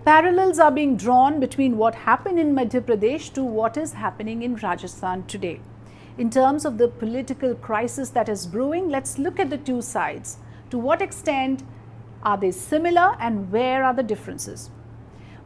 parallels are being drawn between what happened in Madhya Pradesh to what is happening in Rajasthan today. In terms of the political crisis that is brewing, let's look at the two sides. To what extent are they similar and where are the differences?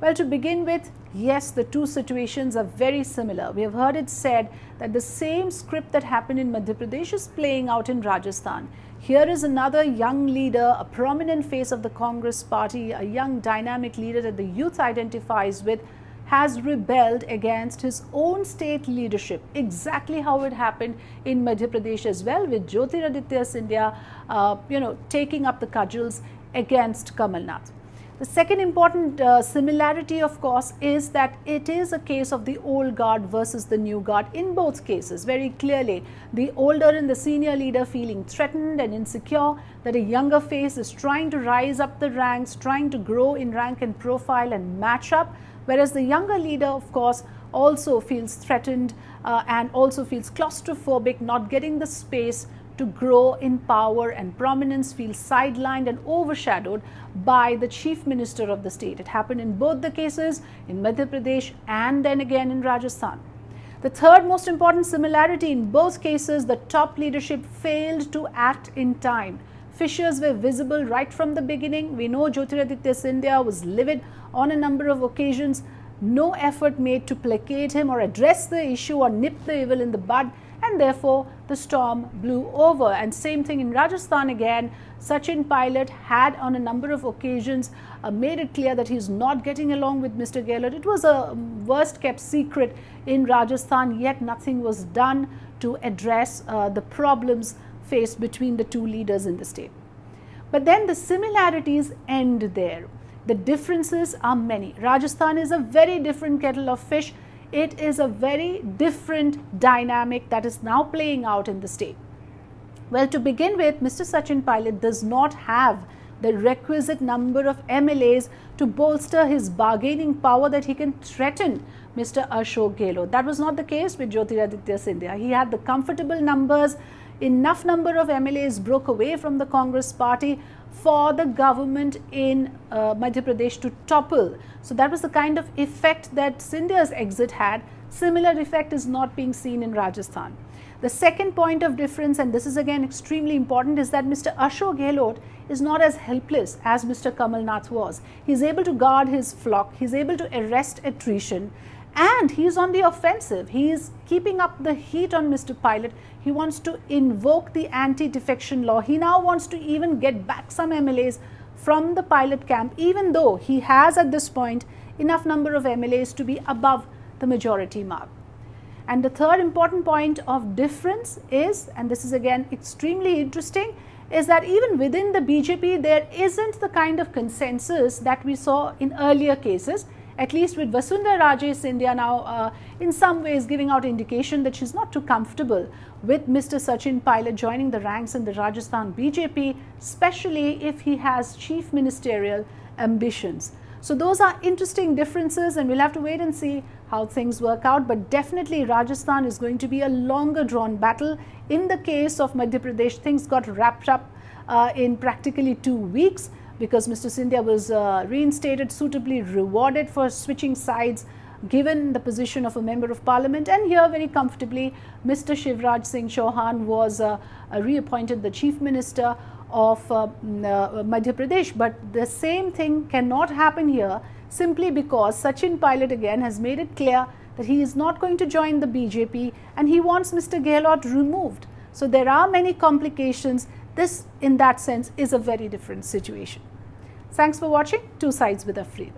Well, to begin with, yes, the two situations are very similar. We have heard it said that the same script that happened in Madhya Pradesh is playing out in Rajasthan. Here is another young leader, a prominent face of the Congress party, a young dynamic leader that the youth identifies with, has rebelled against his own state leadership, exactly how it happened in Madhya Pradesh as well, with Jyotiraditya Scindia, taking up the cudgels against Kamal Nath. The second important similarity, of course, is that it is a case of the old guard versus the new guard. In both cases, very clearly, the older and the senior leader feeling threatened and insecure that a younger face is trying to rise up the ranks, trying to grow in rank and profile and match up, whereas the younger leader, of course, also feels threatened and also feels claustrophobic, not getting the space to grow in power and prominence, feels sidelined and overshadowed by the chief minister of the state. It happened in both the cases, in Madhya Pradesh and then again in Rajasthan. The third most important similarity, in both cases, the top leadership failed to act in time. Fissures were visible right from the beginning. We know Jyotiraditya Scindia was livid on a number of occasions. No effort made to placate him or address the issue or nip the evil in the bud, and therefore the storm blew over. And same thing in Rajasthan again. Sachin Pilot had on a number of occasions made it clear that he's not getting along with Mr. Gehlot. It was a worst kept secret in Rajasthan, yet nothing was done to address the problems faced between the two leaders in the state. But then the similarities end there. The differences are many. Rajasthan is a very different kettle of fish. It is a very different dynamic that is now playing out in the state. Well, to begin with, Mr. Sachin Pilot does not have the requisite number of MLAs to bolster his bargaining power that he can threaten Mr. Ashok Gehlot. That was not the case with Jyotiraditya Scindia. He had the comfortable numbers. Enough number of MLAs broke away from the Congress party for the government in Madhya Pradesh to topple. So that was the kind of effect that Scindia's exit had. Similar effect is not being seen in Rajasthan. The second point of difference, and this is again extremely important, is that Mr. Ashok Gehlot is not as helpless as Mr. Kamal Nath was. He is able to guard his flock, he is able to arrest attrition, and he is on the offensive. He is keeping up the heat on Mr. Pilot. He wants to invoke the anti-defection law. He now wants to even get back some MLAs from the Pilot camp, even though he has at this point enough number of MLAs to be above the majority mark. And the third important point of difference is, and this is again extremely interesting, is that even within the BJP there isn't the kind of consensus that we saw in earlier cases, at least with Vasundhara Raje Scindia now in some ways giving out indication that she's not too comfortable with Mr. Sachin Pilot joining the ranks in the Rajasthan BJP, especially if he has chief ministerial ambitions. So those are interesting differences, and we'll have to wait and see how things work out. But definitely Rajasthan is going to be a longer drawn battle. In the case of Madhya Pradesh, things got wrapped up in practically 2 weeks because Mr. Scindia was reinstated, suitably rewarded for switching sides, given the position of a member of parliament. And here very comfortably Mr. Shivraj Singh Chauhan was reappointed the chief minister of Madhya Pradesh. But the same thing cannot happen here simply because Sachin Pilot again has made it clear that he is not going to join the BJP and he wants Mr. Gehlot removed. So there are many complications. This, in that sense, is a very different situation. Thanks for watching Two Sides with Afrida.